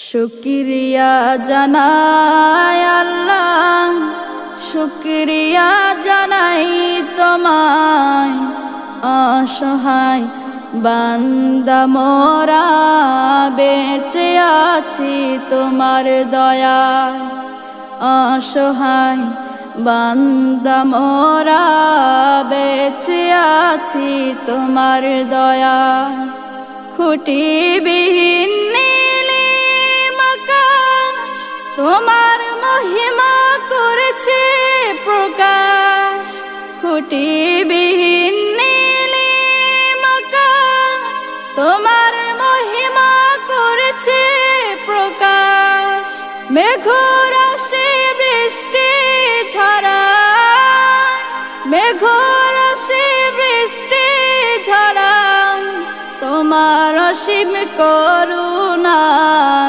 শুকরিয়া জানাই আল্লাহ, শুকরিয়া জানাই তোমায়। অসহায় বান্দা মোরা বেঁচে আছি তোমার দয়ায়। অসহায় বান্দা মোরা বেঁচে আছি তোমার দয়ায়। খুঁটিবিহীন তোমার মহিমা করেছে প্রকাশ। খুঁটিবিহীন নীলিম আকাশ তোমার মহিমা করেছে প্রকাশ। মেঘরাশি বৃষ্টি ঝরায়, মেঘরাশি বৃষ্টি ঝরায়, তোমার অসীম করুণা